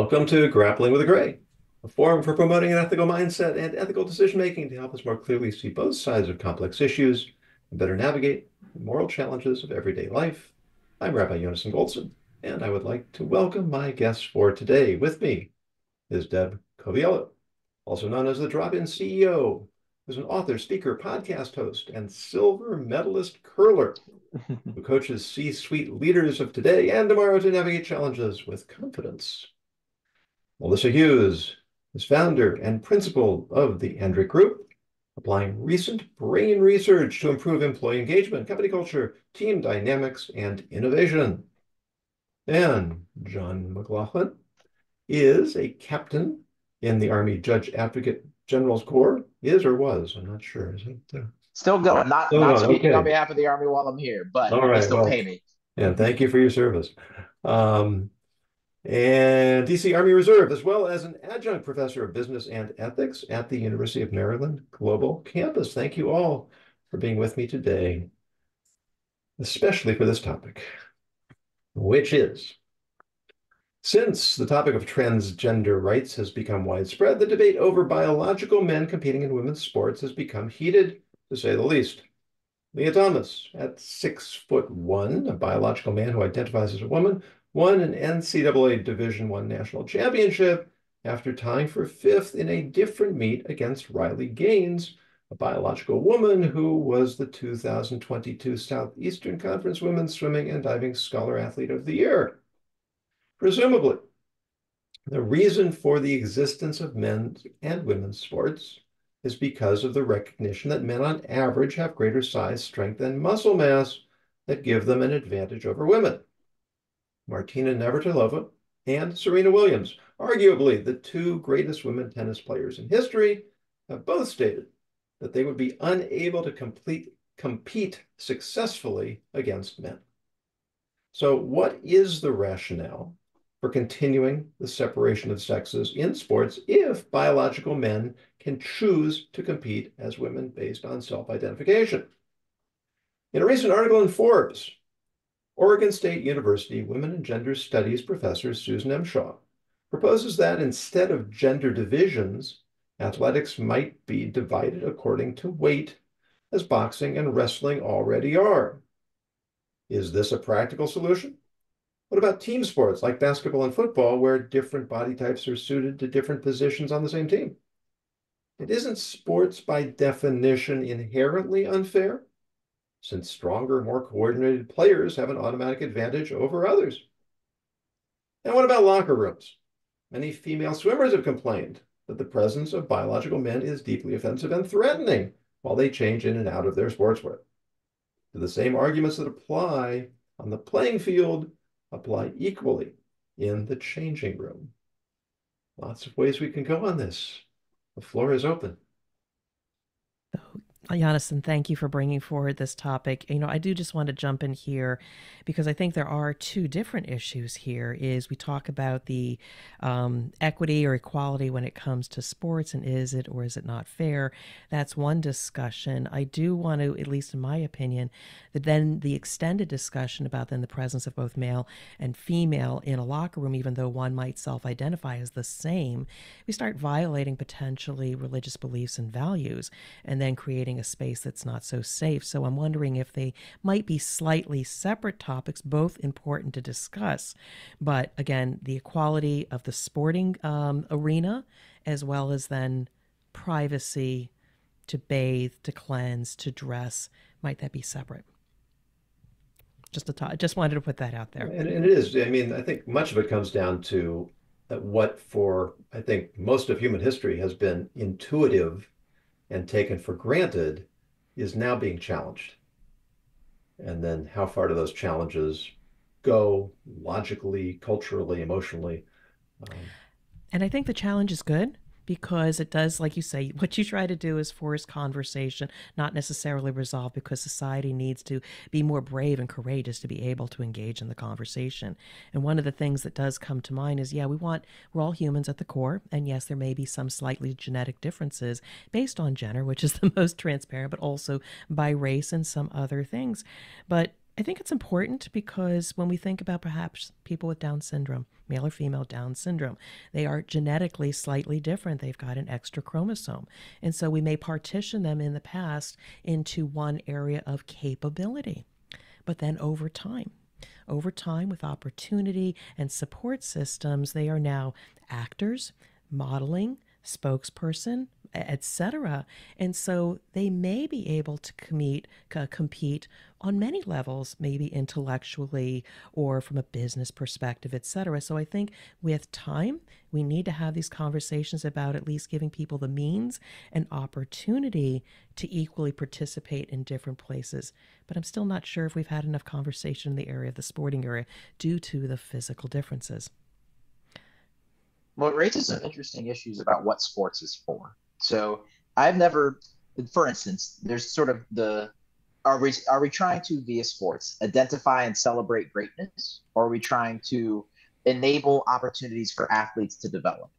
Welcome to Grappling with a Gray, a forum for promoting an ethical mindset and ethical decision-making to help us more clearly see both sides of complex issues and better navigate the moral challenges of everyday life. I'm Rabbi Yonason Goldson, and I would like to welcome my guests for today. With me is Deb Coviello, also known as the Drop-In CEO, who's an author, speaker, podcast host, and silver medalist curler who coaches C-suite leaders of today and tomorrow to navigate challenges with confidence. Melissa Hughes is founder and principal of the Hendrick Group, applying recent brain research to improve employee engagement, company culture, team dynamics, and innovation. And John McGlothlin is a captain in the Army Judge Advocate General's Corps. Is or was? I'm not sure. Is it? Still going, not Still not on. speaking on Okay. behalf of the Army while I'm here, but All they right. still Well, pay me. and thank you for your service. Um, and DC Army Reserve, as well as an adjunct professor of business and ethics at the University of Maryland Global Campus. Thank you all for being with me today, especially for this topic, which is, since the topic of transgender rights has become widespread, the debate over biological men competing in women's sports has become heated, to say the least. Lia Thomas, at 6'1", a biological man who identifies as a woman, won an NCAA Division I national championship after tying for fifth in a different meet against Riley Gaines, a biological woman who was the 2022 Southeastern Conference Women's Swimming and Diving Scholar Athlete of the Year. Presumably, the reason for the existence of men's and women's sports is because of the recognition that men on average have greater size, strength, and muscle mass that give them an advantage over women. Martina Navratilova and Serena Williams, arguably the two greatest women tennis players in history, have both stated that they would be unable to compete successfully against men. So what is the rationale for continuing the separation of sexes in sports if biological men can choose to compete as women based on self-identification? In a recent article in Forbes, Oregon State University Women and Gender Studies professor Susan M. Shaw proposes that instead of gender divisions, athletics might be divided according to weight, as boxing and wrestling already are. Is this a practical solution? What about team sports like basketball and football, where different body types are suited to different positions on the same team? It isn't sports by definition inherently unfair, since stronger, more coordinated players have an automatic advantage over others. And what about locker rooms? Many female swimmers have complained that the presence of biological men is deeply offensive and threatening while they change in and out of their sportswear. Do the same arguments that apply on the playing field apply equally in the changing room? Lots of ways we can go on this. The floor is open. Jonathan, thank you for bringing forward this topic. I do just want to jump in here because I think there are two different issues here. Is we talk about the equity or equality when it comes to sports, and is it or is it not fair? That's one discussion. I do want to, at least in my opinion, that then the extended discussion about then the presence of both male and female in a locker room, even though one might self-identify as the same, we start violating potentially religious beliefs and values, and then creating a space that's not so safe. So I'm wondering if they might be slightly separate topics, both important to discuss. But again, the equality of the sporting arena, as well as then privacy to bathe, to cleanse, to dress, might that be separate? Just wanted to put that out there. And it is. I mean, I think much of it comes down to what for, I think, most of human history has been intuitive and taken for granted is now being challenged. And then how far do those challenges go logically, culturally, emotionally? And I think the challenge is good because it does, like you say, what you try to do is force conversation, not necessarily resolve, because society needs to be more brave and courageous to be able to engage in the conversation. And one of the things that does come to mind is, yeah, we're all humans at the core. And yes, there may be some slightly genetic differences based on gender, which is the most transparent, but also by race and some other things. But I think it's important because when we think about perhaps people with Down syndrome, male or female Down syndrome, they are genetically slightly different. They've got an extra chromosome. And so we may partition them in the past into one area of capability. But then over time with opportunity and support systems, they are now actors, modeling, spokesperson, etc. And so they may be able to compete on many levels, maybe intellectually or from a business perspective, etc. So I think with time, we need to have these conversations about at least giving people the means and opportunity to equally participate in different places. But I'm still not sure if we've had enough conversation in the area of the sporting area due to the physical differences. Well, it raises some interesting issues about what sports is for. So I've never, for instance, there's sort of the are we trying to via sports identify and celebrate greatness, or are we trying to enable opportunities for athletes to develop?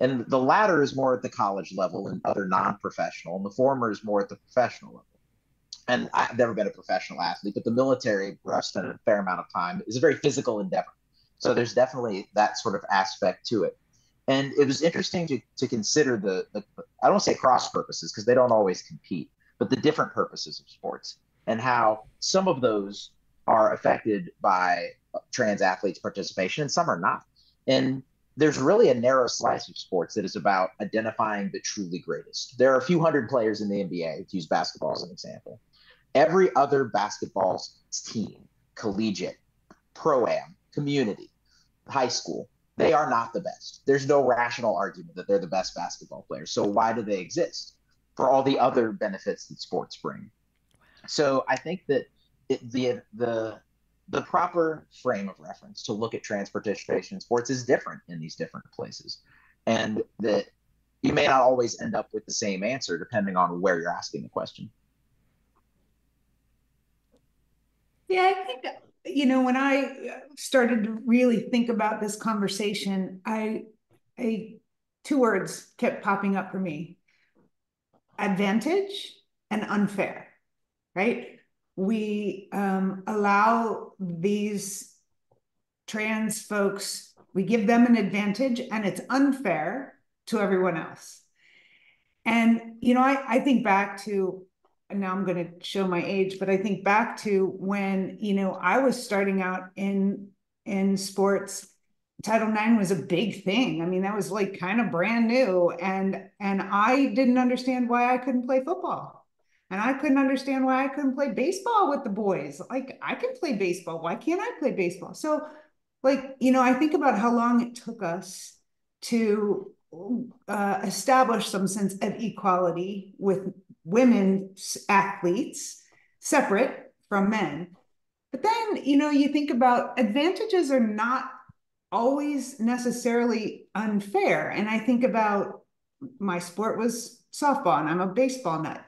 And the latter is more at the college level and other non-professional, and the former is more at the professional level. And I've never been a professional athlete, but the military, where I've spent a fair amount of time, is a very physical endeavor. So there's definitely that sort of aspect to it. And it was interesting to consider the I don't say cross purposes because they don't always compete, but the different purposes of sports and how some of those are affected by trans athletes' participation and some are not. And there's really a narrow slice of sports that is about identifying the truly greatest. There are a few hundred players in the NBA, to use basketball as an example. Every other basketball team, collegiate, pro-am, community, high school, they are not the best. There's no rational argument that they're the best basketball players. So why do they exist? For all the other benefits that sports bring. So I think that the proper frame of reference to look at trans participation in sports is different in these different places, and that you may not always end up with the same answer depending on where you're asking the question. Yeah, I think, when I started to really think about this conversation, two words kept popping up for me: advantage and unfair, right? We allow these trans folks, we give them an advantage and it's unfair to everyone else. And, I think back to, and now I'm going to show my age, but I think back to when, I was starting out in sports. Title IX was a big thing. I mean, that was like kind of brand new. And I didn't understand why I couldn't play football. And I couldn't understand why I couldn't play baseball with the boys. Like, I can play baseball. Why can't I play baseball? So, I think about how long it took us to establish some sense of equality with women's athletes separate from men. But then, you think about advantages are not always necessarily unfair. And I think about my sport was softball and I'm a baseball nut,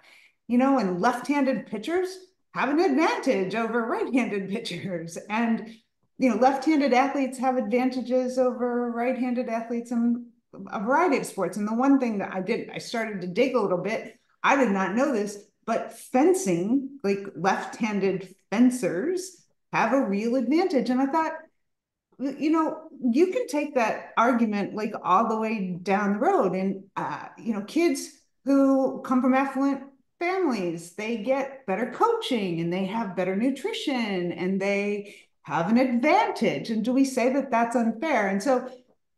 and left-handed pitchers have an advantage over right-handed pitchers. And, left-handed athletes have advantages over right-handed athletes in a variety of sports. And the one thing that I started to dig a little bit, I did not know this, but fencing, like left-handed fencers have a real advantage. And I thought, you can take that argument like all the way down the road. And, kids who come from affluent families, they get better coaching and they have better nutrition and they have an advantage. And do we say that that's unfair? And so,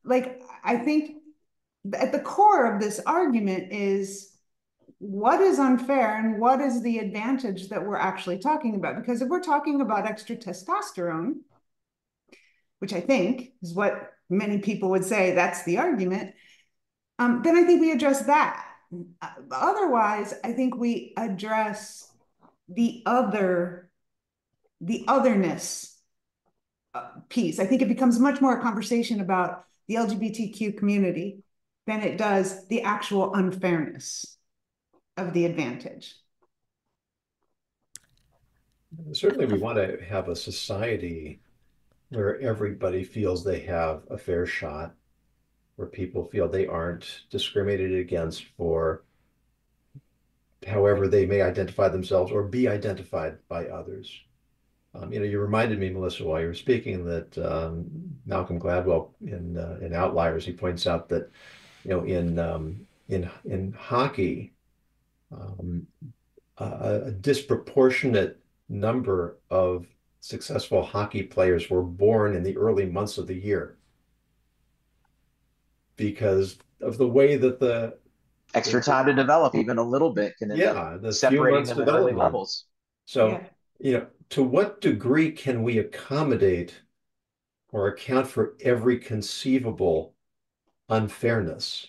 I think at the core of this argument is what is unfair and what is the advantage that we're actually talking about? Because if we're talking about extra testosterone, which I think is what many people would say, that's the argument, then I think we address that. Otherwise, I think we address the otherness piece. I think it becomes much more a conversation about the LGBTQ community than it does the actual unfairness of the advantage. Certainly, we want to have a society where everybody feels they have a fair shot, where people feel they aren't discriminated against for however they may identify themselves or be identified by others. You reminded me, Melissa, while you were speaking, that Malcolm Gladwell in Outliers, he points out that in hockey, um, a disproportionate number of successful hockey players were born in the early months of the year because of the way that Extra time to develop even a little bit can end up the few separating months them at early development. levels. So, to what degree can we accommodate or account for every conceivable unfairness?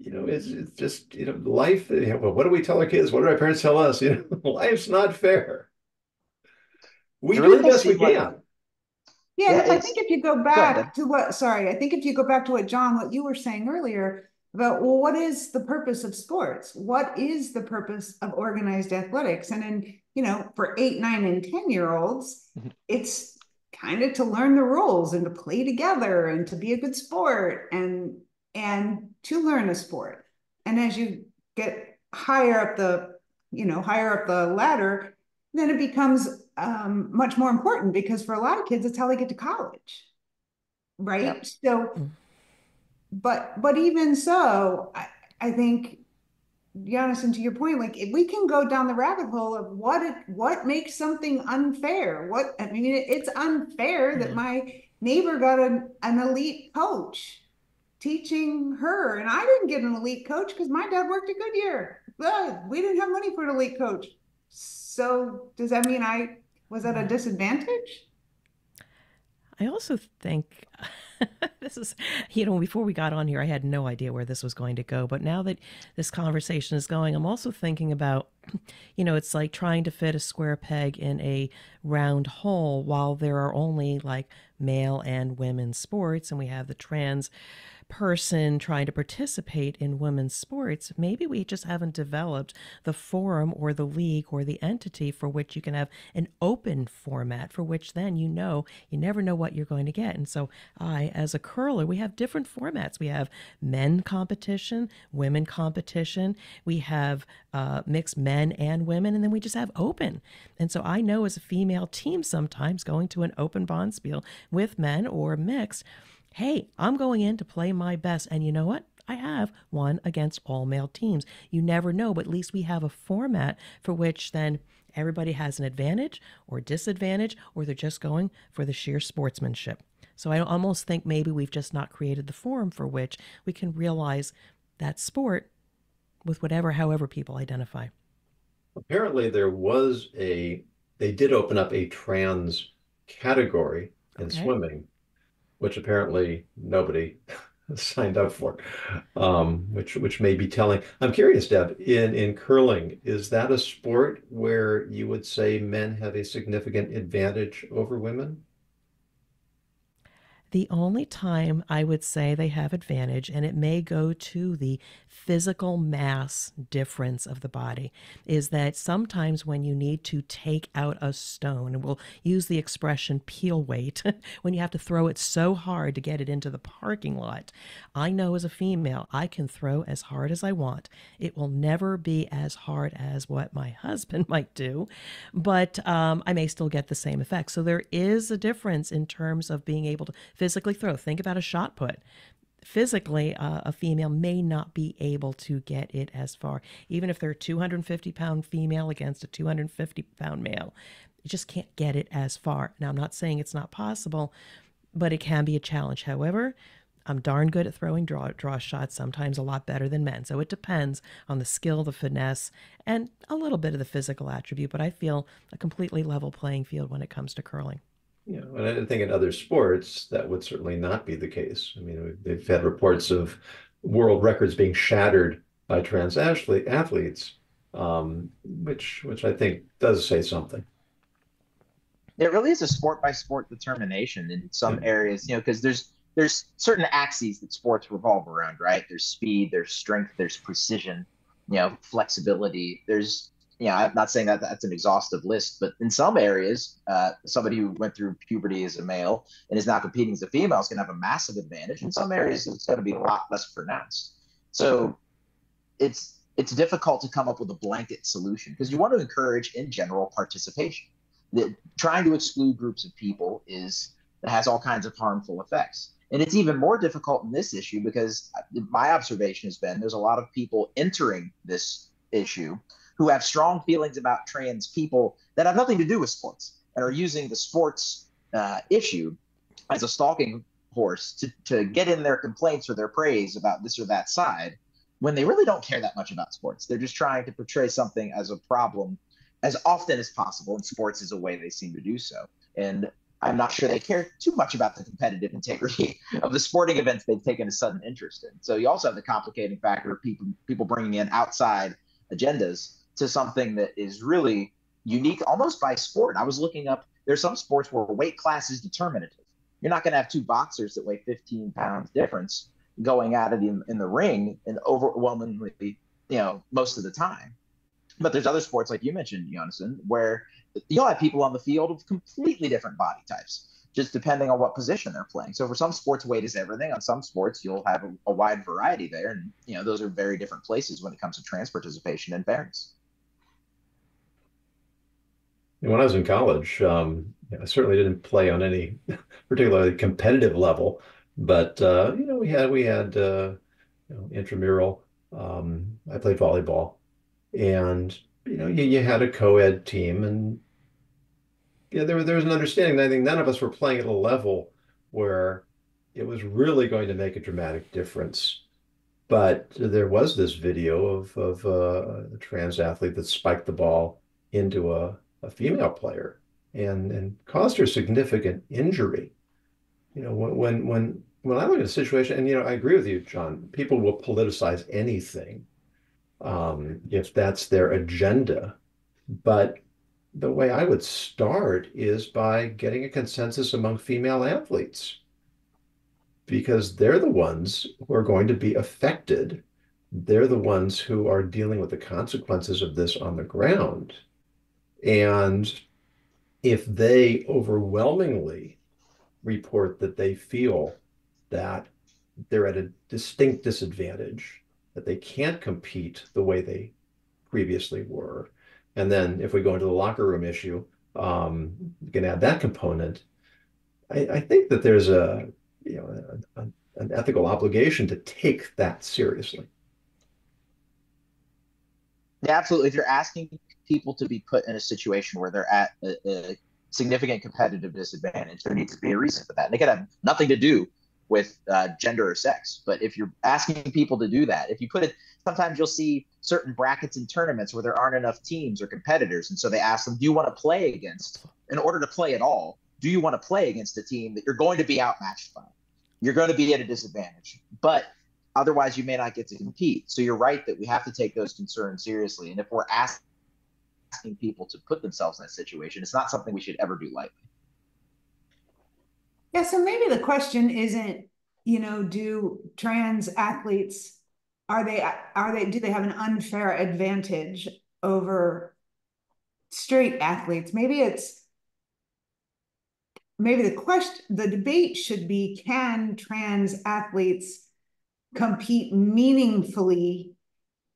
It's just, life, what do we tell our kids? What do our parents tell us? Life's not fair. We It do really the does best we seem like can. Yeah, Yeah, but I think if you go Go back ahead. to I think if you go back to what John, what you were saying earlier about, well, what is the purpose of sports? What is the purpose of organized athletics? And then, for 8, 9, and 10-year-olds, it's kind of to learn the rules and to play together and to be a good sport and to learn a sport. And as you get higher up the ladder, then it becomes much more important because for a lot of kids, it's how they get to college, right? Yep. So, but even so, I think, Giannis, and to your point, like if we can go down the rabbit hole of what makes something unfair, it's unfair that my neighbor got an elite coach teaching her, and I didn't get an elite coach because my dad worked at Goodyear. We didn't have money for an elite coach. So does that mean I was at a disadvantage? I also think this is, before we got on here, I had no idea where this was going to go. But now that this conversation is going, I'm also thinking about, it's like trying to fit a square peg in a round hole while there are only like male and women's sports, and we have the trans person trying to participate in women's sports. Maybe we just haven't developed the forum or the league or the entity for which you can have an open format, for which then you never know what you're going to get. And so as a curler, we have different formats. We have men competition, women competition, we have mixed men and women, and then we just have open. And so I know as a female team sometimes going to an open bonspiel with men or mixed, hey, I'm going in to play my best. And you know what? I have won against all male teams. You never know, but at least we have a format for which then everybody has an advantage or disadvantage, or they're just going for the sheer sportsmanship. So I almost think maybe we've just not created the forum for which we can realize that sport with however people identify. Apparently they did open up a trans category in swimming, which apparently nobody signed up for, which may be telling. I'm curious, Deb, in curling, is that a sport where you would say men have a significant advantage over women? The only time I would say they have advantage, and it may go to the physical mass difference of the body, is that sometimes when you need to take out a stone, and we'll use the expression peel weight, when you have to throw it so hard to get it into the parking lot, I know as a female, I can throw as hard as I want. It will never be as hard as what my husband might do, but I may still get the same effect. So there is a difference in terms of being able to physically throw. Think about a shot put. Physically, a female may not be able to get it as far. Even if they're a 250-pound female against a 250-pound male, you just can't get it as far. Now, I'm not saying it's not possible, but it can be a challenge. However, I'm darn good at throwing draw shots, sometimes a lot better than men. So it depends on the skill, the finesse, and a little bit of the physical attribute, but I feel a completely level playing field when it comes to curling. And I think in other sports that would certainly not be the case. I mean, they've had reports of world records being shattered by trans athletes, which I think does say something. It really is a sport by sport determination in some areas, because there's certain axes that sports revolve around, right? There's speed, there's strength, there's precision, flexibility. I'm not saying that that's an exhaustive list, but in some areas, somebody who went through puberty as a male and is now competing as a female is going to have a massive advantage. In some areas, it's going to be a lot less pronounced. So it's it's difficult to come up with a blanket solution because you want to encourage in general participation. Trying to exclude groups of people has all kinds of harmful effects. And it's even more difficult in this issue because my observation has been there's a lot of people entering this issue who have strong feelings about trans people that have nothing to do with sports and are using the sports issue as a stalking horse to get in their complaints or their praise about this or that side when they really don't care that much about sports. They're just trying to portray something as a problem as often as possible, and sports is a way they seem to do so. And I'm not sure they care too much about the competitive integrity of the sporting events they've taken a sudden interest in. So you also have the complicating factor of people bringing in outside agendas to something that is really unique almost by sport. I was looking up, there's some sports where weight class is determinative. You're not going to have two boxers that weigh 15 pounds difference going at it in the ring and overwhelmingly, most of the time. But there's other sports, like you mentioned, Jonathan, where you'll have people on the field of completely different body types, just depending on what position they're playing. So for some sports, weight is everything. On some sports, you'll have a wide variety there. And, those are very different places when it comes to trans participation and fairness. When I was in college, I certainly didn't play on any particularly competitive level, but we had intramural. I played volleyball, and you had a co-ed team, and there was an understanding that I think none of us were playing at a level where it was really going to make a dramatic difference. But there was this video of a trans athlete that spiked the ball into a female player and caused her significant injury. When I look at a situation, and I agree with you, John, people will politicize anything if that's their agenda. But the way I would start is by getting a consensus among female athletes, because they're the ones who are going to be affected. They're the ones who are dealing with the consequences of this on the ground. And if they overwhelmingly report that they feel that they're at a distinct disadvantage, that they can't compete the way they previously were, and then if we go into the locker room issue, you can add that component. I think that there's an ethical obligation to take that seriously. Yeah, absolutely. If you're asking people to be put in a situation where they're at a significant competitive disadvantage, there needs to be a reason for that. And it could have nothing to do with gender or sex. But if you're asking people to do that, if you put it, sometimes you'll see certain brackets in tournaments where there aren't enough teams or competitors. And so they ask them, do you want to play against, in order to play at all, do you want to play against a team that you're going to be outmatched by? You're going to be at a disadvantage. But otherwise, you may not get to compete. So you're right that we have to take those concerns seriously. And if we're asking people to put themselves in that situation, it's not something we should ever do lightly. Yeah, so maybe the question isn't, do trans athletes, do they have an unfair advantage over straight athletes? Maybe the debate should be, can trans athletes compete meaningfully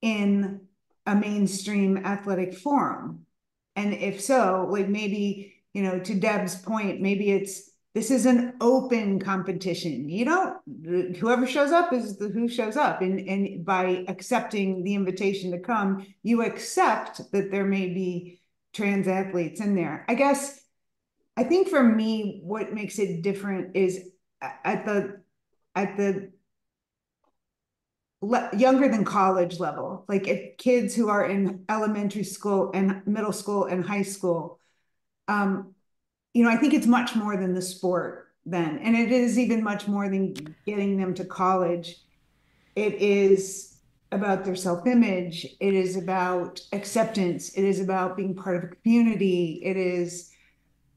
in a mainstream athletic forum? And if so, like maybe, to Deb's point, maybe this is an open competition. Whoever shows up is who shows up. And by accepting the invitation to come, you accept that there may be trans athletes in there. I think for me, what makes it different is at the younger than college level, like if kids who are in elementary school and middle school and high school, I think it's much more than the sport then. And it is even much more than getting them to college. It is about their self-image. It is about acceptance. It is about being part of a community. It is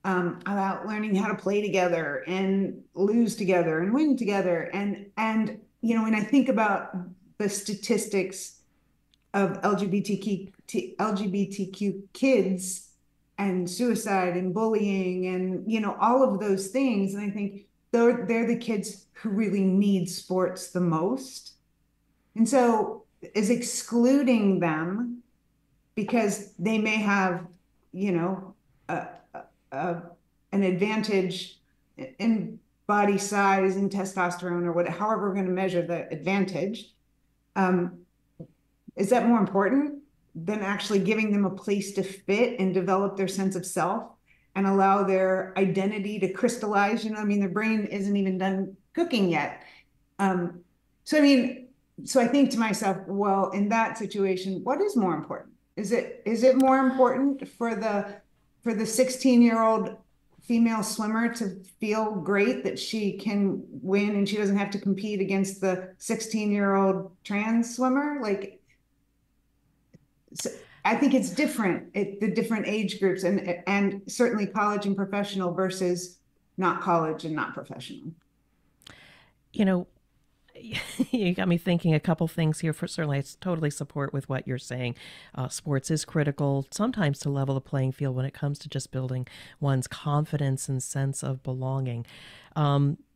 about learning how to play together and lose together and win together. And when I think about the statistics of LGBTQ kids and suicide and bullying and, all of those things, and I think they're the kids who really need sports the most. And so is excluding them because they may have, an advantage in body size and testosterone or whatever, however we're going to measure the advantage. Is that more important than actually giving them a place to fit and develop their sense of self and allow their identity to crystallize? Their brain isn't even done cooking yet. So I think to myself, well, in that situation, what is more important? Is it more important for the 16-year-old female swimmer to feel great that she can win and she doesn't have to compete against the 16-year-old trans swimmer? So I think it's different at the different age groups, and certainly college and professional versus not college and not professional. You got me thinking a couple things here. Certainly, I totally support with what you're saying. Sports is critical sometimes to level the playing field when it comes to just building one's confidence and sense of belonging.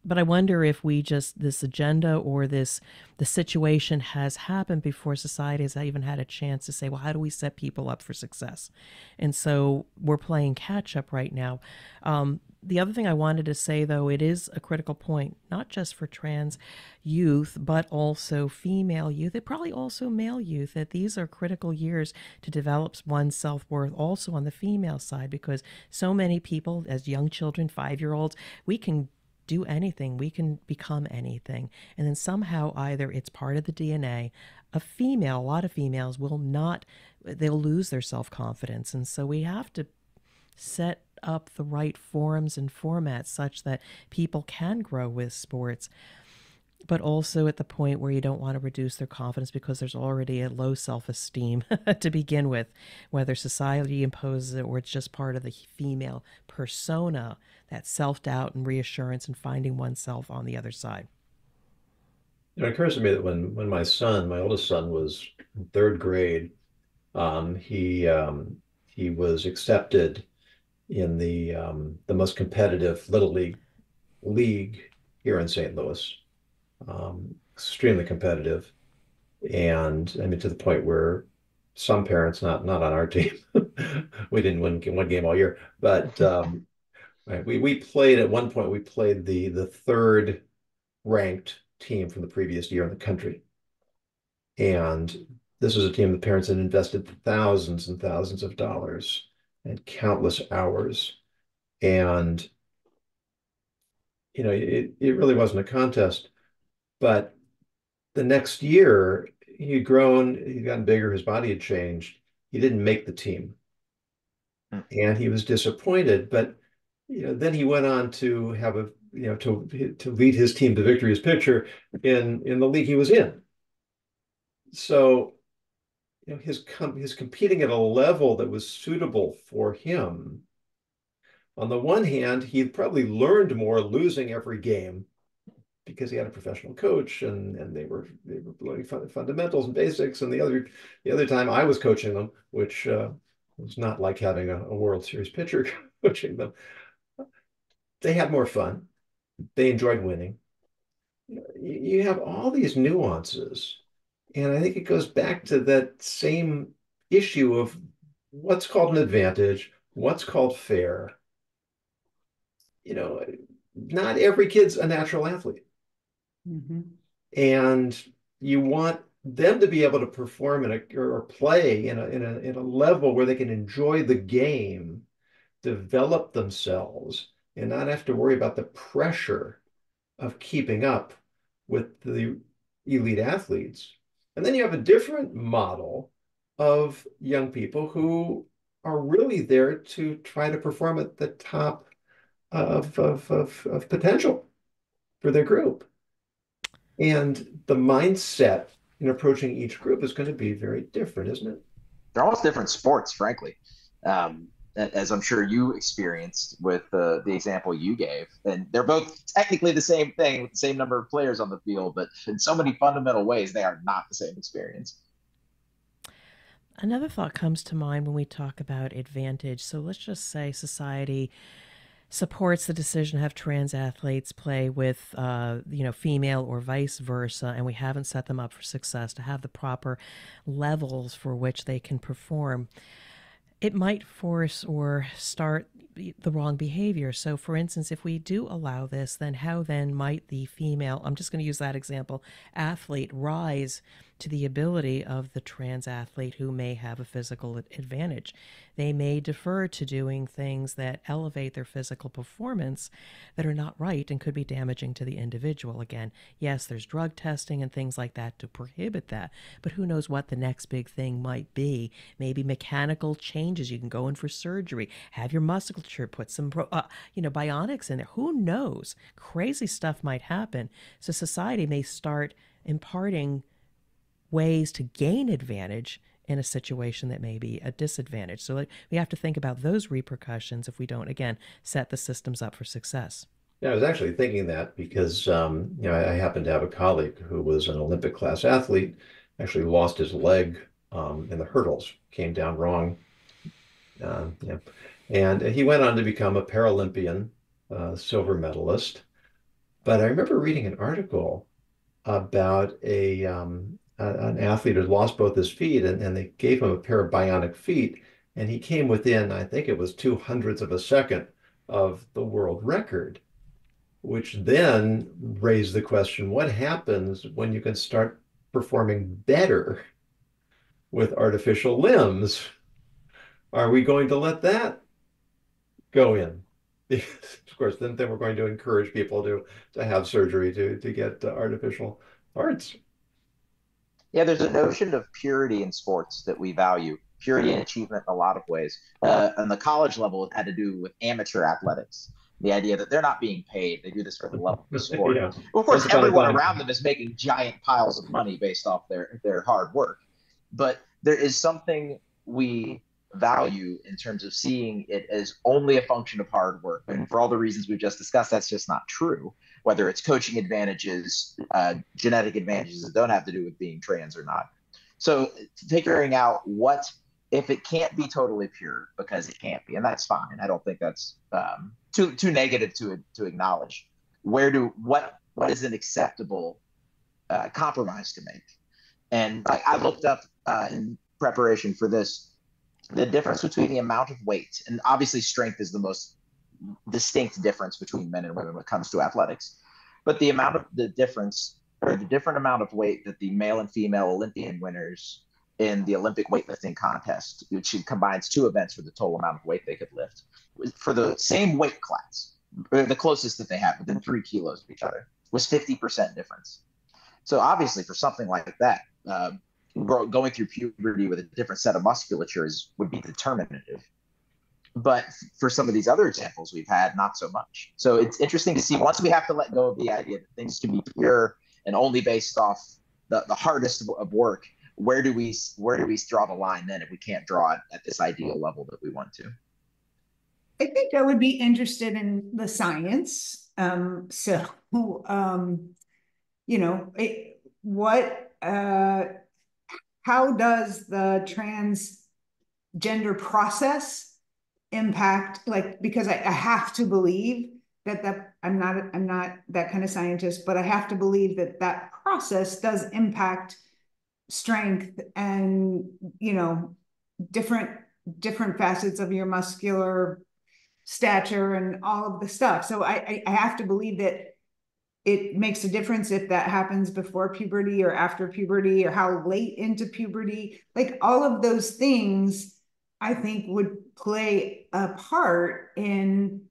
But I wonder if this agenda or the situation has happened before society has even had a chance to say, well, how do we set people up for success? And so we're playing catch up right now. The other thing I wanted to say, though, it is a critical point, not just for trans youth, but also female youth, and probably also male youth, that these are critical years to develop one's self-worth also on the female side, because so many people as young children, 5-year-olds, we can do anything, we can become anything. And then somehow either it's part of the DNA, a lot of females they'll lose their self-confidence. And so we have to set up the right forums and formats such that people can grow with sports, but also at the point where you don't want to reduce their confidence because there's already a low self-esteem to begin with, whether society imposes it or it's just part of the female persona, that self-doubt and reassurance and finding oneself on the other side. It occurs to me that when my oldest son, was in third grade, he was accepted in the most competitive Little League here in St. Louis. Extremely competitive. And to the point where some parents, not on our team, we didn't win one game all year, but right, we played at one point, we played the third ranked team from the previous year in the country. And this was a team the parents had invested thousands and thousands of dollars and countless hours. And, it really wasn't a contest. But the next year, he'd grown, he'd gotten bigger, his body had changed. He didn't make the team. And he was disappointed. But, then he went on to have to lead his team to victory as pitcher in the league he was in. So, his competing at a level that was suitable for him. On the one hand, he probably learned more losing every game because he had a professional coach and they were learning fundamentals and basics. And the other time I was coaching them, which was not like having a World Series pitcher coaching them. They had more fun. They enjoyed winning. You have all these nuances. And I think it goes back to that same issue of what's called an advantage, what's called fair. Not every kid's a natural athlete. Mm-hmm. And you want them to be able to perform or play in a level where they can enjoy the game, develop themselves, and not have to worry about the pressure of keeping up with the elite athletes. And then you have a different model of young people who are really there to try to perform at the top of potential for their group. And the mindset in approaching each group is going to be very different, isn't it? They're almost different sports, frankly, as I'm sure you experienced with the example you gave. And they're both technically the same thing with the same number of players on the field, but in so many fundamental ways, they are not the same experience. Another thought comes to mind when we talk about advantage. So let's just say society supports the decision to have trans athletes play with, female or vice versa, and we haven't set them up for success to have the proper levels for which they can perform, it might force or start the wrong behavior. So, for instance, if we do allow this, then how then might the female, I'm just going to use that example, athlete rise to the ability of the trans athlete who may have a physical advantage? They may defer to doing things that elevate their physical performance that are not right and could be damaging to the individual. Again, yes, there's drug testing and things like that to prohibit that, but who knows what the next big thing might be? Maybe mechanical changes. You can go in for surgery, have your musculature, put some bionics in there. Who knows? Crazy stuff might happen. So society may start imparting ways to gain advantage in a situation that may be a disadvantage. So we have to think about those repercussions if we don't, again, set the systems up for success. Yeah, I was actually thinking that because, I happen to have a colleague who was an Olympic class athlete, actually lost his leg in the hurdles, came down wrong. And he went on to become a Paralympian silver medalist. But I remember reading an article about an athlete who lost both his feet, and they gave him a pair of bionic feet, and he came within, I think it was 200ths of a second of the world record, which then raised the question, what happens when you can start performing better with artificial limbs? Are we going to let that go in? Because, of course, then we're going to encourage people to have surgery to get artificial parts. Yeah, there's a notion of purity in sports that we value, purity and achievement in a lot of ways. On the college level, it had to do with amateur athletics. The idea that they're not being paid, they do this for the love of the sport. Yeah. Well, of course, everyone around them is making giant piles of money based off their hard work. But there is something we value in terms of seeing it as only a function of hard work. And for all the reasons we've just discussed, that's just not true. Whether it's coaching advantages, genetic advantages that don't have to do with being trans or not. So figuring out what, if it can't be totally pure, because it can't be, and that's fine. I don't think that's too negative to acknowledge. What is an acceptable compromise to make? And I looked up in preparation for this, the difference between the amount of weight, and obviously strength is the most distinct difference between men and women when it comes to athletics, but the different amount of weight that the male and female Olympian winners in the Olympic weightlifting contest, which combines two events for the total amount of weight they could lift, for the same weight class, the closest that they have within 3 kilos of each other, was 50% difference. So obviously for something like that, going through puberty with a different set of musculature would be determinative. But for some of these other examples we've had, not so much. So it's interesting to see, once we have to let go of the idea that things can be pure and only based off the hardest of work, where do we draw the line then if we can't draw it at this ideal level that we want to? I think I would be interested in the science. How does the transgender process impact, because I have to believe that I'm not that kind of scientist, but I have to believe that process does impact strength and, different facets of your muscular stature and all of the stuff. So I have to believe that it makes a difference if that happens before puberty or after puberty, or how late into puberty. All of those things, I think, would play a part in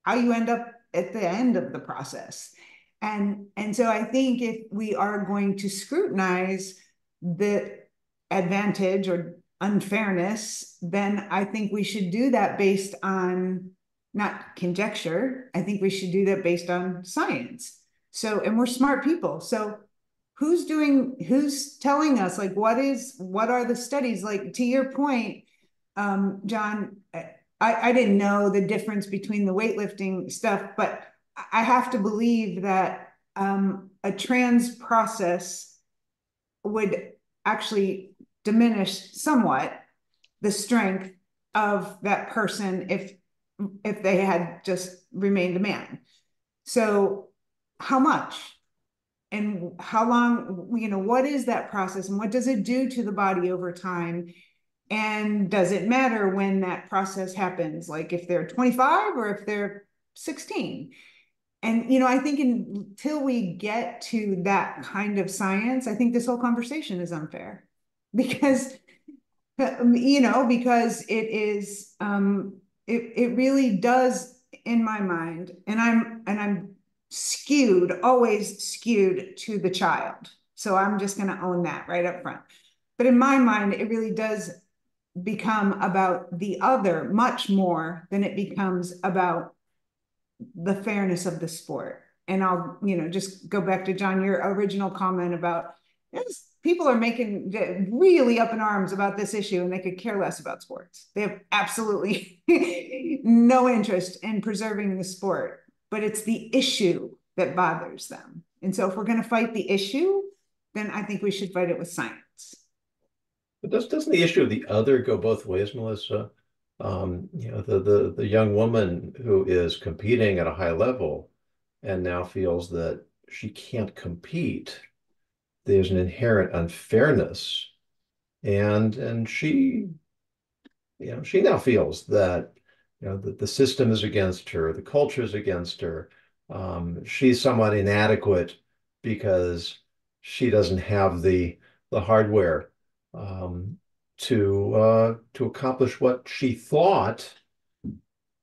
how you end up at the end of the process. And so I think if we are going to scrutinize the advantage or unfairness, then I think we should do that based on not conjecture. I think we should do that based on science. So, and we're smart people. So who's telling us, what are the studies? To your point, John, I didn't know the difference between the weightlifting stuff, but I have to believe that a trans process would actually diminish somewhat the strength of that person if if they had just remained a man. So how much? And how long, what is that process and what does it do to the body over time? And does it matter when that process happens? Like if they're 25 or if they're 16? And, I think until we get to that kind of science, I think this whole conversation is unfair because, because it is, it really does in my mind, and I'm always skewed to the child. So I'm just going to own that right up front. But in my mind, it really does become about the other much more than it becomes about the fairness of the sport. And I'll, just go back to John, your original comment about people are making really up in arms about this issue and they could care less about sports. They have absolutely no interest in preserving the sport, but it's the issue that bothers them. And so if we're going to fight the issue, then I think we should fight it with science. But doesn't the issue of the other go both ways, Melissa? The young woman who is competing at a high level and now feels that she can't compete. There's an inherent unfairness, and she now feels that the system is against her, the culture is against her. She's somewhat inadequate because she doesn't have the hardware to accomplish what she thought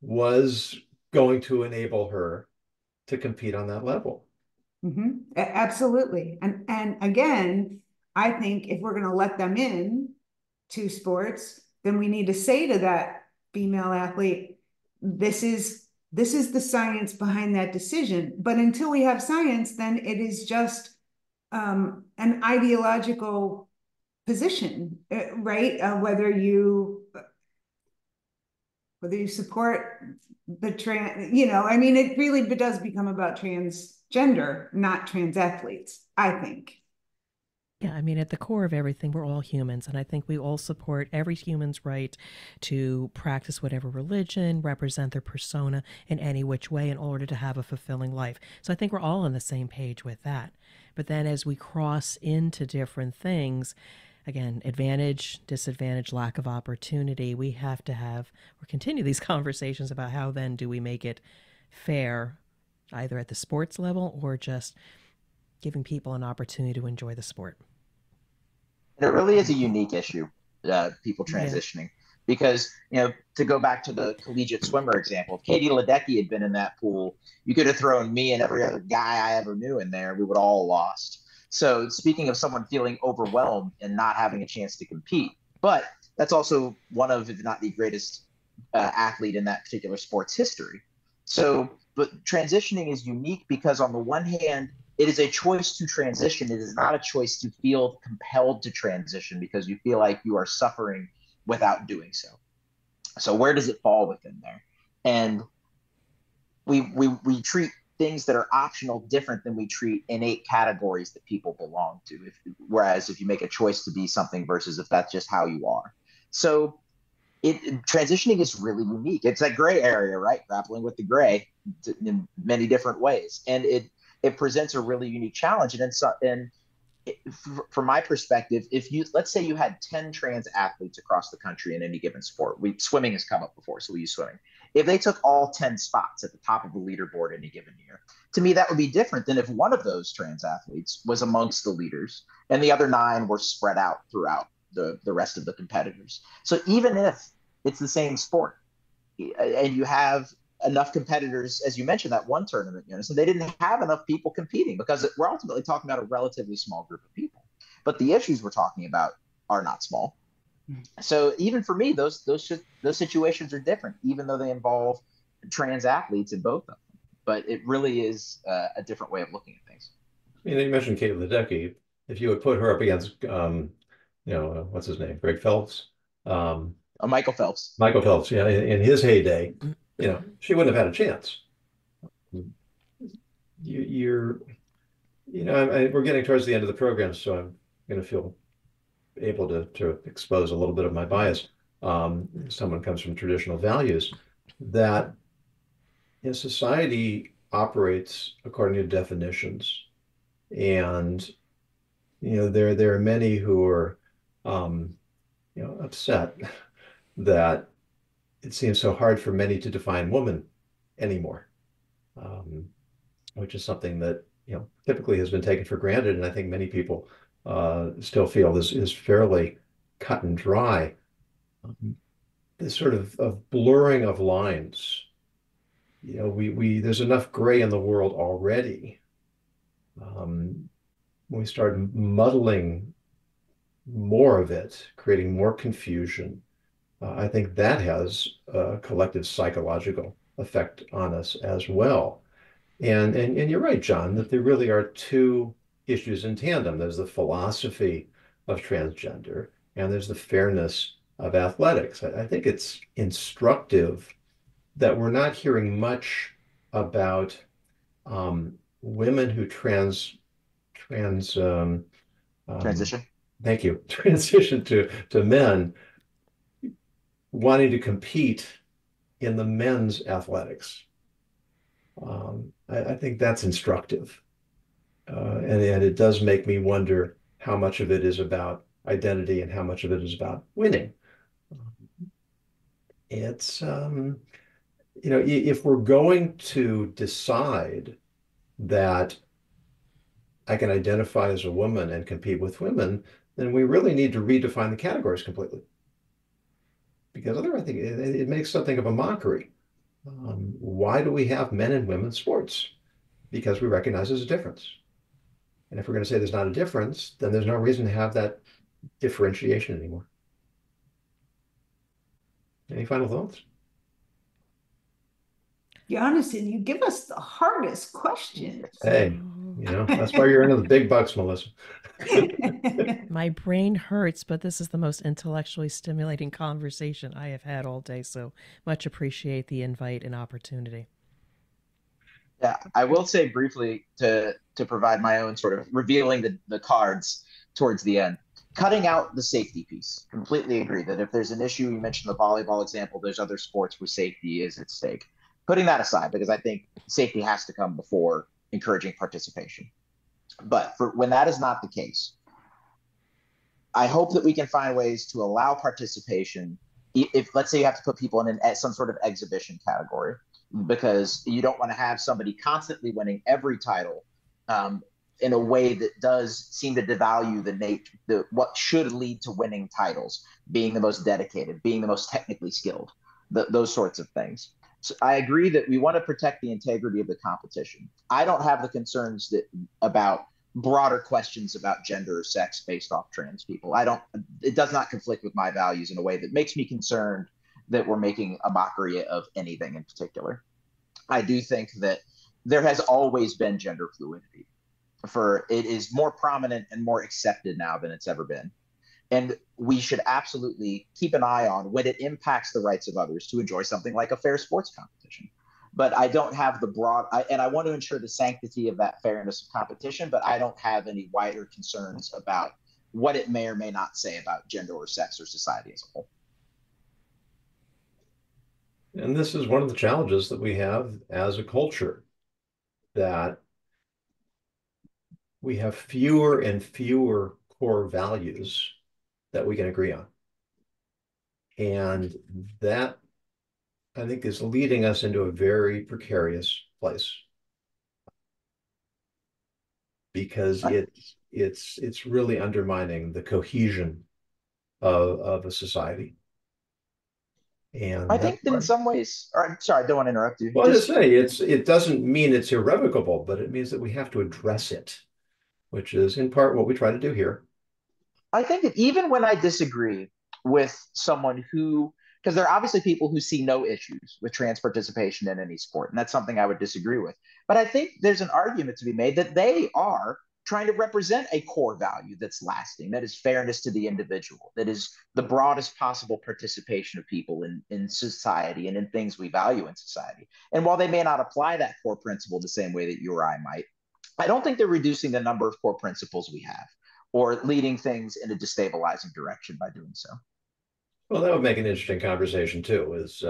was going to enable her to compete on that level. Absolutely. And again, I think if we're going to let them in to sports, then we need to say to that female athlete, this is the science behind that decision. But until we have science, then it is just an ideological position, right? Whether you support the trans, it really does become about transgender, not trans athletes, I think. Yeah, at the core of everything, we're all humans, and I think we all support every human's right to practice whatever religion, represent their persona in any which way in order to have a fulfilling life. So I think we're all on the same page with that. But then as we cross into different things, again, advantage, disadvantage, lack of opportunity, we have to have or continue these conversations about how then do we make it fair, either at the sports level or just giving people an opportunity to enjoy the sport. And it really is a unique issue, people transitioning. Because, to go back to the collegiate swimmer example, if Katie Ledecky had been in that pool, you could have thrown me and every other guy I ever knew in there. We would all have lost. So speaking of someone feeling overwhelmed and not having a chance to compete, but that's also one of, if not the greatest athlete in that particular sport's history. So, but transitioning is unique because on the one hand, it is a choice to transition. It is not a choice to feel compelled to transition because you feel like you are suffering without doing so. So where does it fall within there? And we treat things that are optional different than we treat innate categories that people belong to. Whereas if you make a choice to be something versus if that's just how you are. So transitioning is really unique. It's that gray area, right? Grappling with the gray in many different ways. And it presents a really unique challenge. From my perspective, let's say you had 10 trans athletes across the country in any given sport. Swimming has come up before, so we use swimming. If they took all 10 spots at the top of the leaderboard any given year, to me, that would be different than if one of those trans athletes was amongst the leaders and the other 9 were spread out throughout the rest of the competitors. So even if it's the same sport and you have enough competitors, as you mentioned, that one tournament, so they didn't have enough people competing because we're ultimately talking about a relatively small group of people. But the issues we're talking about are not small. So even for me, those situations are different, even though they involve trans athletes in both of them. But it really is a different way of looking at things. You mentioned Kate Ledecky. If you would put her up against, what's his name, Greg Phelps? Michael Phelps. Michael Phelps, yeah, in his heyday, she wouldn't have had a chance. We're getting towards the end of the program, so I'm going to feel able to expose a little bit of my bias. Someone comes from traditional values. that society operates according to definitions, and there are many who are upset that it seems so hard for many to define woman anymore, um, which is something that typically has been taken for granted, and I think many people still feel this is fairly cut and dry. This sort of blurring of lines. We there's enough gray in the world already. When we start muddling more of it, creating more confusion, I think that has a collective psychological effect on us as well. And you're right, John, that there really are two issues in tandem. There's the philosophy of transgender, and there's the fairness of athletics. I think it's instructive that we're not hearing much about women who trans Transition. thank you, transition to men wanting to compete in the men's athletics. I think that's instructive. And it does make me wonder how much of it is about identity and how much of it is about winning. It's, if we're going to decide that I can identify as a woman and compete with women, then we really need to redefine the categories completely. Because otherwise, I think it makes something of a mockery. Why do we have men and women's sports? Because we recognize there's a difference. And if we're going to say there's not a difference, then there's no reason to have that differentiation anymore. Any final thoughts? Jonathan, you give us the hardest questions. Hey, that's why you're into the big bucks, Melissa. My brain hurts, but this is the most intellectually stimulating conversation I have had all day. So much appreciate the invite and opportunity. Yeah, I will say briefly to provide my own sort of revealing the cards towards the end. Cutting out the safety piece. Completely agree that if there's an issue, you mentioned the volleyball example, there's other sports where safety is at stake. Putting that aside, because I think safety has to come before encouraging participation. But for when that is not the case, I hope that we can find ways to allow participation. If let's say you have to put people in some sort of exhibition category, because you don't want to have somebody constantly winning every title in a way that does seem to devalue what should lead to winning titles, being the most dedicated, being the most technically skilled, those sorts of things. So I agree that we want to protect the integrity of the competition. I don't have the concerns about broader questions about gender or sex based off trans people. It does not conflict with my values in a way that makes me concerned that we're making a mockery of anything in particular. I do think that there has always been gender fluidity. It is more prominent and more accepted now than it's ever been. And we should absolutely keep an eye on when it impacts the rights of others to enjoy something like a fair sports competition. But I don't have and I want to ensure the sanctity of that fairness of competition, but I don't have any wider concerns about what it may or may not say about gender or sex or society as a whole. And this is one of the challenges that we have as a culture, that we have fewer and fewer core values that we can agree on. And that, I think, is leading us into a very precarious place, because it's really undermining the cohesion of a society. And I think that in some ways, sorry, I don't want to interrupt you. Well, just say it doesn't mean it's irrevocable, but it means that we have to address it, which is in part what we try to do here. I think that even when I disagree with someone because there are obviously people who see no issues with trans participation in any sport, and that's something I would disagree with. But I think there's an argument to be made that they are trying to represent a core value that's lasting, that is fairness to the individual, that is the broadest possible participation of people in society and in things we value in society. And while they may not apply that core principle the same way that you or I might, I don't think they're reducing the number of core principles we have or leading things in a destabilizing direction by doing so. Well, that would make an interesting conversation too, is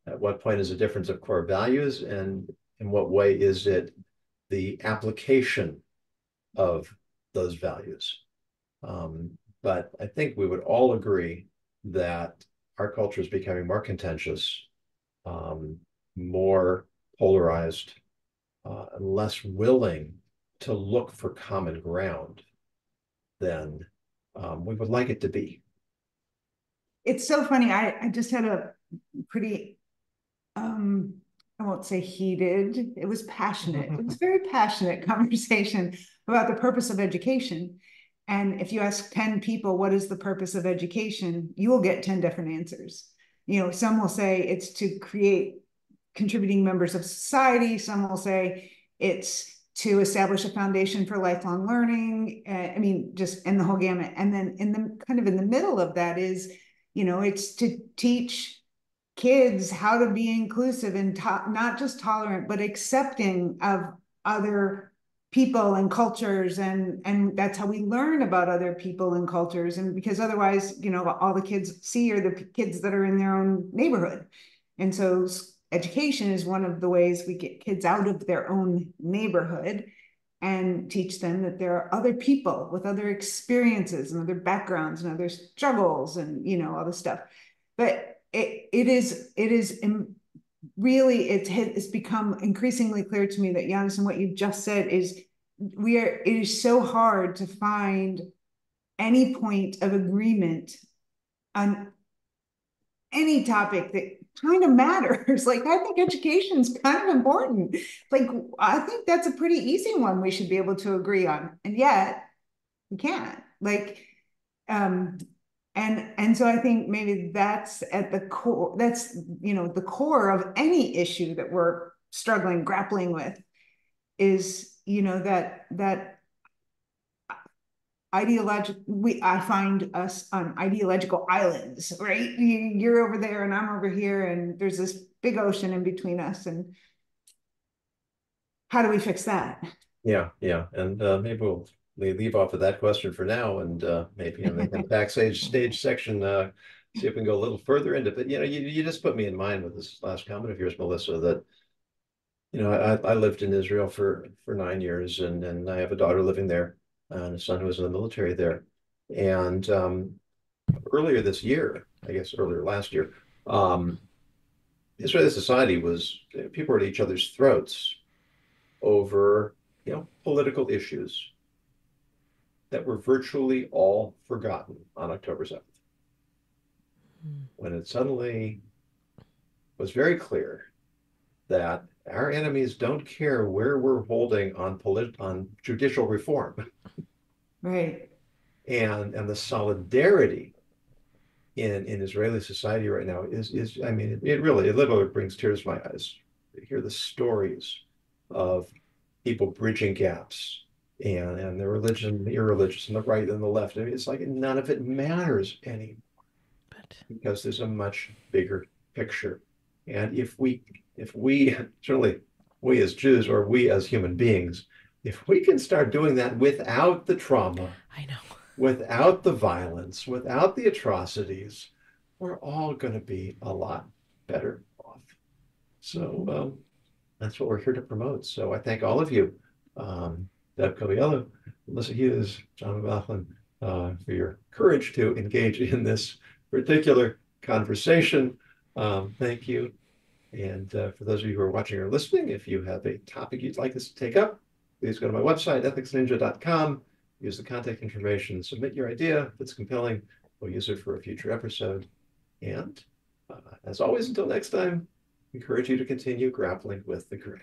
At what point is a difference of core values, and in what way is it the application of those values? But I think we would all agree that our culture is becoming more contentious, more polarized, and less willing to look for common ground than we would like it to be. It's so funny. I just had a pretty, I won't say heated, it was passionate. It was very passionate conversation about the purpose of education. And if you ask 10 people, what is the purpose of education? You will get 10 different answers. You know, some will say it's to create contributing members of society. Some will say it's to establish a foundation for lifelong learning. I mean, just in the whole gamut. And then in the kind of in the middle of that is, you know, it's to teach kids how to be inclusive and not just tolerant, but accepting of other people and cultures, and that's how we learn about other people and cultures. And because otherwise, you know, all the kids see are the kids that are in their own neighborhood. And so education is one of the ways we get kids out of their own neighborhood and teach them that there are other people with other experiences and other backgrounds and other struggles and, you know, all this stuff. But it is really, it's become increasingly clear to me that, Giannis, and what you've just said is it is so hard to find any point of agreement on any topic that kind of matters. Like, I think education is kind of important. Like, I think that's a pretty easy one we should be able to agree on. And yet we can't. Like, and so I think maybe that's at the core, that's, you know, the core of any issue that we're grappling with is, you know, that ideological, I find us on ideological islands, right? You're over there and I'm over here, and there's this big ocean in between us. And how do we fix that? Yeah. And maybe we'll leave off of that question for now, and maybe in the backstage section, see if we can go a little further into it. But, you know, you just put me in mind with this last comment of yours, Melissa, that, you know, I lived in Israel for 9 years, and I have a daughter living there and a son who was in the military there. And earlier this year, I guess earlier last year, Israeli society was, people were at each other's throats over, you know, political issues that were virtually all forgotten on October 7th. When it suddenly was very clear that our enemies don't care where we're holding on judicial reform. Right. And the solidarity in Israeli society right now is I mean, it literally brings tears to my eyes. You hear the stories of people bridging gaps, and the religion, the irreligious, and the right and the left. I mean, it's like none of it matters anymore because there's a much bigger picture. And if we certainly we as Jews, or we as human beings, if we can start doing that without the trauma, I know, without the violence, without the atrocities, we're all going to be a lot better off. So that's what we're here to promote. So I thank all of you, Deb Coviello, Melissa Hughes, John McGlothlin, for your courage to engage in this particular conversation. Thank you. And for those of you who are watching or listening, if you have a topic you'd like us to take up, please go to my website, ethicsninja.com. Use the contact information, submit your idea. If it's compelling, we'll use it for a future episode. And as always, until next time, encourage you to continue grappling with the gray.